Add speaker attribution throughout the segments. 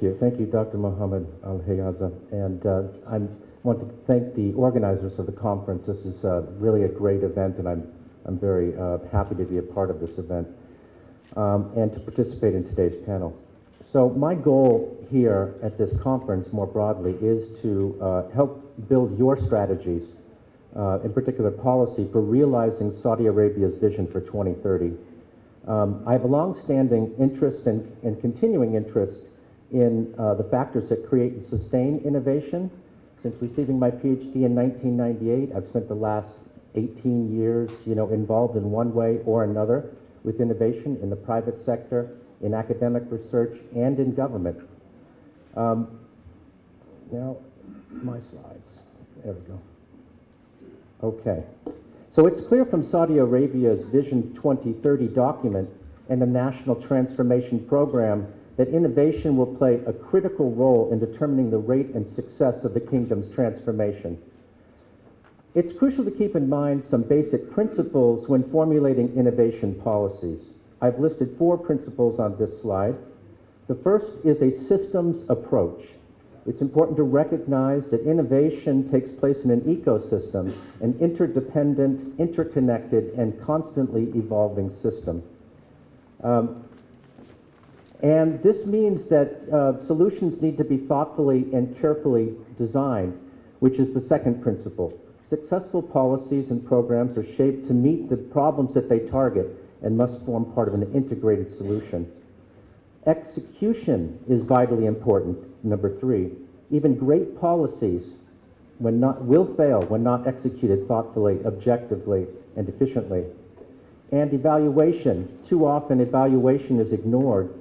Speaker 1: Thank you, Dr. Mohammed Al-Hayaza. And I want to thank the organizers of the conference. This is really a great event, and I'm very happy to be a part of this event and to participate in today's panel. So my goal here at this conference, more broadly, is to help build your strategies, in particular policy, for realizing Saudi Arabia's vision for 2030. I have a long-standing interest and continuing interest in the factors that create and sustain innovation. Since receiving my PhD in 1998, I've spent the last 18 years, involved in one way or another with innovation in the private sector, in academic research, and in government. Now, my slides. There we go. Okay. So it's clear from Saudi Arabia's Vision 2030 document and the National Transformation Program that innovation will play a critical role in determining the rate and success of the kingdom's transformation. It's crucial to keep in mind some basic principles when formulating innovation policies. I've listed 4 principles on this slide. The first is a systems approach. It's important to recognize that innovation takes place in an ecosystem, an interdependent, interconnected, and constantly evolving system. And this means that solutions need to be thoughtfully and carefully designed, which is the second principle. Successful policies and programs are shaped to meet the problems that they target and must form part of an integrated solution. Execution is vitally important, number 3. Even great policies will fail when not executed thoughtfully, objectively, and efficiently. And evaluation. Too often evaluation is ignored.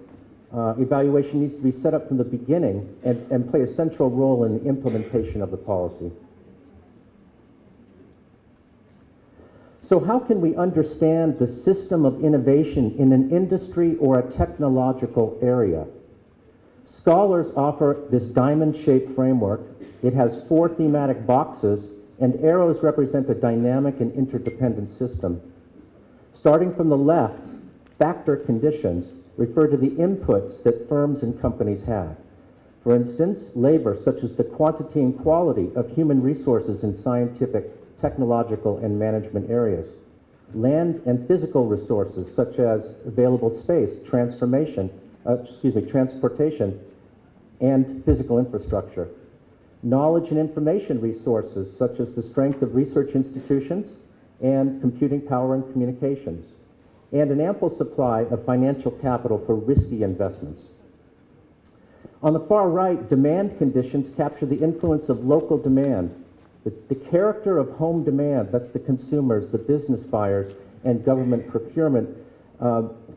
Speaker 1: Evaluation needs to be set up from the beginning and play a central role in the implementation of the policy. So how can we understand the system of innovation in an industry or a technological area? Scholars offer this diamond-shaped framework. It has 4 thematic boxes, and arrows represent a dynamic and interdependent system. Starting from the left, factor conditions refer to the inputs that firms and companies have. For instance, labor, such as the quantity and quality of human resources in scientific, technological, and management areas. Land and physical resources, such as available space, transportation, and physical infrastructure. Knowledge and information resources, such as the strength of research institutions and computing power and communications. And an ample supply of financial capital for risky investments. On the far right, demand conditions capture the influence of local demand. The character of home demand, that's the consumers, the business buyers, and government procurement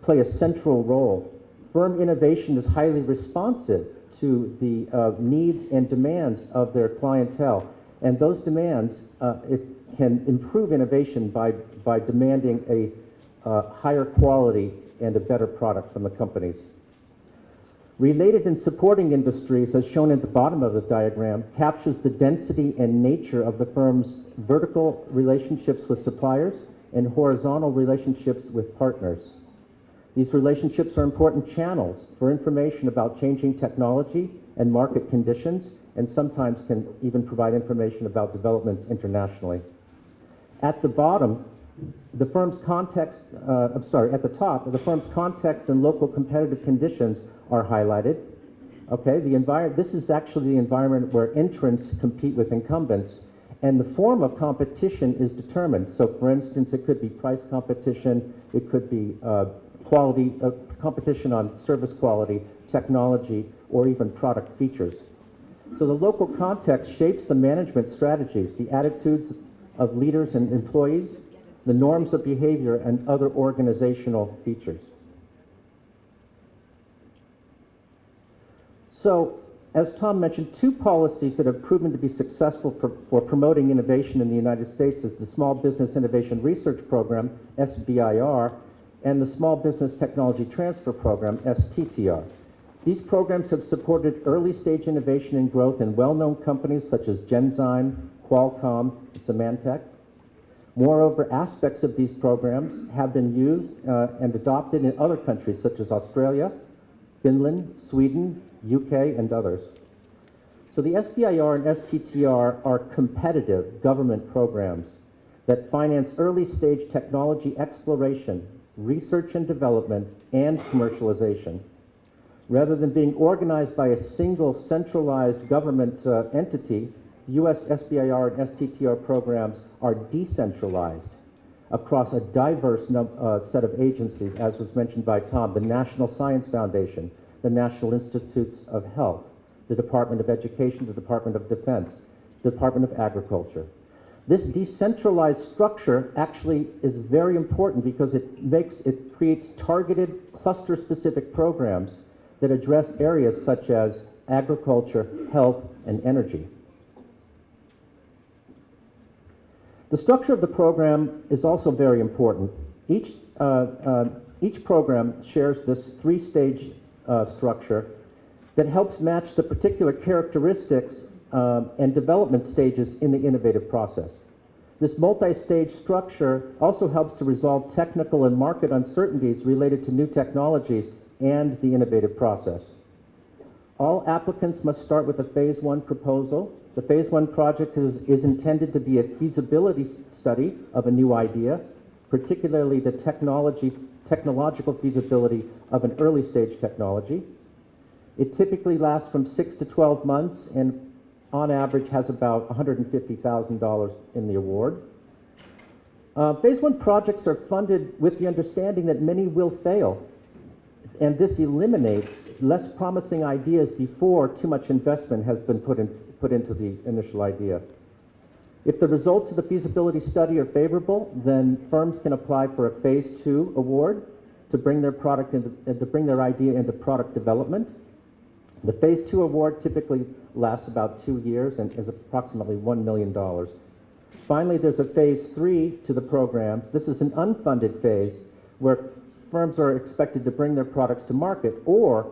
Speaker 1: play a central role. Firm innovation is highly responsive to the needs and demands of their clientele. And those demands, it can improve innovation by demanding a higher quality and a better product from the companies. Related and supporting industries, as shown at the bottom of the diagram, captures the density and nature of the firm's vertical relationships with suppliers and horizontal relationships with partners. These relationships are important channels for information about changing technology and market conditions, and sometimes can even provide information about developments internationally. At the bottom, the firm's context, at the top, the firm's context and local competitive conditions are highlighted. Okay, this is actually the environment where entrants compete with incumbents, and the form of competition is determined. So, for instance, it could be price competition, it could be competition on service quality, technology, or even product features. So the local context shapes the management strategies, the attitudes of leaders and employees, the norms of behavior, and other organizational features. So, as Tom mentioned, 2 policies that have proven to be successful for promoting innovation in the United States is the Small Business Innovation Research Program, SBIR, and the Small Business Technology Transfer Program, STTR. These programs have supported early-stage innovation and growth in well-known companies such as Genzyme, Qualcomm, and Symantec. Moreover, aspects of these programs have been used and adopted in other countries such as Australia, Finland, Sweden, UK, and others. So the SBIR and STTR are competitive government programs that finance early-stage technology exploration, research and development, and commercialization. Rather than being organized by a single centralized government entity, the US SBIR and STTR programs are decentralized across a diverse set of agencies, as was mentioned by Tom, the National Science Foundation, the National Institutes of Health, the Department of Education, the Department of Defense, the Department of Agriculture. This decentralized structure actually is very important because it creates targeted cluster-specific programs that address areas such as agriculture, health, and energy. The structure of the program is also very important. Each program shares this three-stage structure that helps match the particular characteristics and development stages in the innovative process. This multi-stage structure also helps to resolve technical and market uncertainties related to new technologies and the innovative process. All applicants must start with a Phase 1 proposal. The Phase 1 project is intended to be a feasibility study of a new idea, particularly the technological feasibility of an early stage technology. It typically lasts from 6 to 12 months and on average has about $150,000 in the award. Phase 1 projects are funded with the understanding that many will fail, and this eliminates less promising ideas before too much investment has been put into the initial idea. If the results of the feasibility study are favorable, then firms can apply for a Phase 2 award to bring their idea into product development. The Phase 2 award typically lasts about 2 years and is approximately $1 million. Finally, there's a Phase 3 to the programs. This is an unfunded phase where firms are expected to bring their products to market or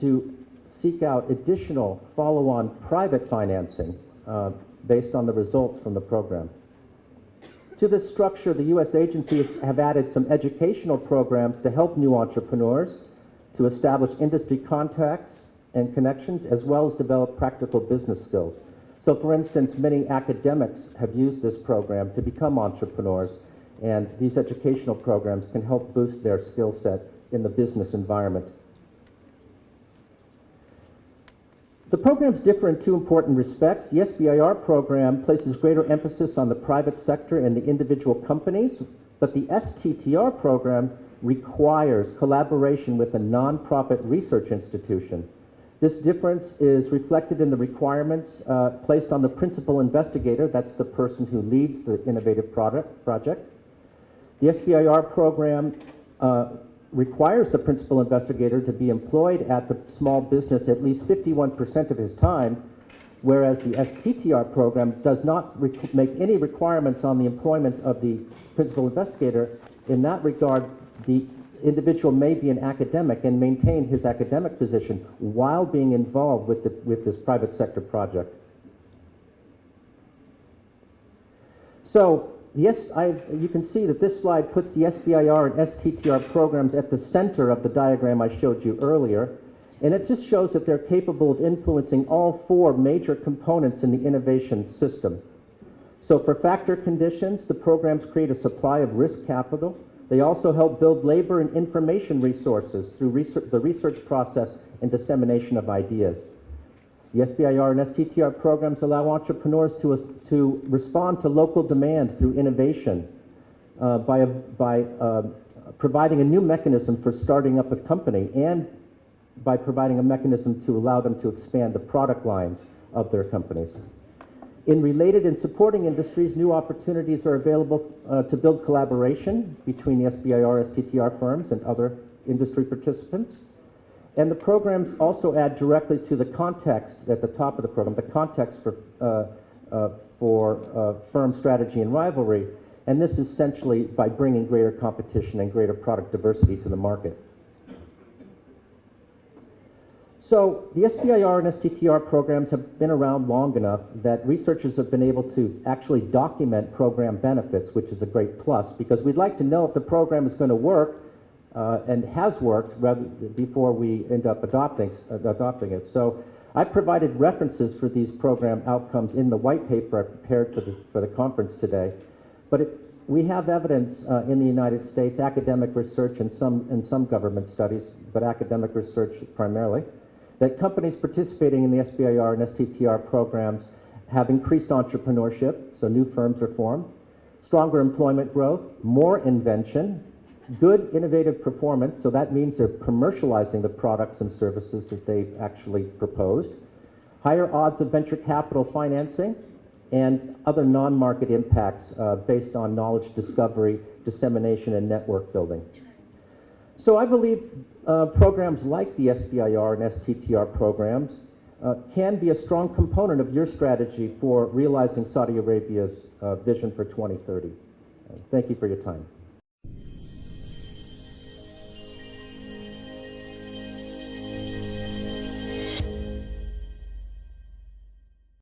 Speaker 1: to seek out additional follow-on private financing based on the results from the program. To this structure, the U.S. agencies have added some educational programs to help new entrepreneurs to establish industry contacts and connections, as well as develop practical business skills. So for instance, many academics have used this program to become entrepreneurs, and these educational programs can help boost their skill set in the business environment. The programs differ in two important respects. The SBIR program places greater emphasis on the private sector and the individual companies, but the STTR program requires collaboration with a nonprofit research institution. This difference is reflected in the requirements placed on the principal investigator. That's the person who leads the innovative project. The SBIR program requires the principal investigator to be employed at the small business at least 51% of his time, whereas the STTR program does not make any requirements on the employment of the principal investigator. In that regard, the individual may be an academic and maintain his academic position while being involved with this private sector project. So, yes, you can see that this slide puts the SBIR and STTR programs at the center of the diagram I showed you earlier, and it just shows that they're capable of influencing all four major components in the innovation system. So for factor conditions, the programs create a supply of risk capital. They also help build labor and information resources through the research process and dissemination of ideas. The SBIR and STTR programs allow entrepreneurs to respond to local demand through innovation by providing a new mechanism for starting up a company and by providing a mechanism to allow them to expand the product lines of their companies. In related and supporting industries, new opportunities are available to build collaboration between the SBIR, STTR firms and other industry participants. And the programs also add directly to the context at the top of the program, the context for firm strategy and rivalry. And this is essentially by bringing greater competition and greater product diversity to the market. So the SBIR and STTR programs have been around long enough that researchers have been able to actually document program benefits, which is a great plus, because we'd like to know if the program is going to work and has worked rather before we end up adopting it. So I provided references for these program outcomes in the white paper I prepared for the conference today. But we have evidence in the United States, academic research and some government studies, but academic research primarily, that companies participating in the SBIR and STTR programs have increased entrepreneurship, so new firms are formed, stronger employment growth, more invention, good innovative performance, so that means they're commercializing the products and services that they've actually proposed, higher odds of venture capital financing, and other non-market impacts based on knowledge discovery, dissemination, and network building. So I believe programs like the SBIR and STTR programs can be a strong component of your strategy for realizing Saudi Arabia's vision for 2030. Thank you for your time.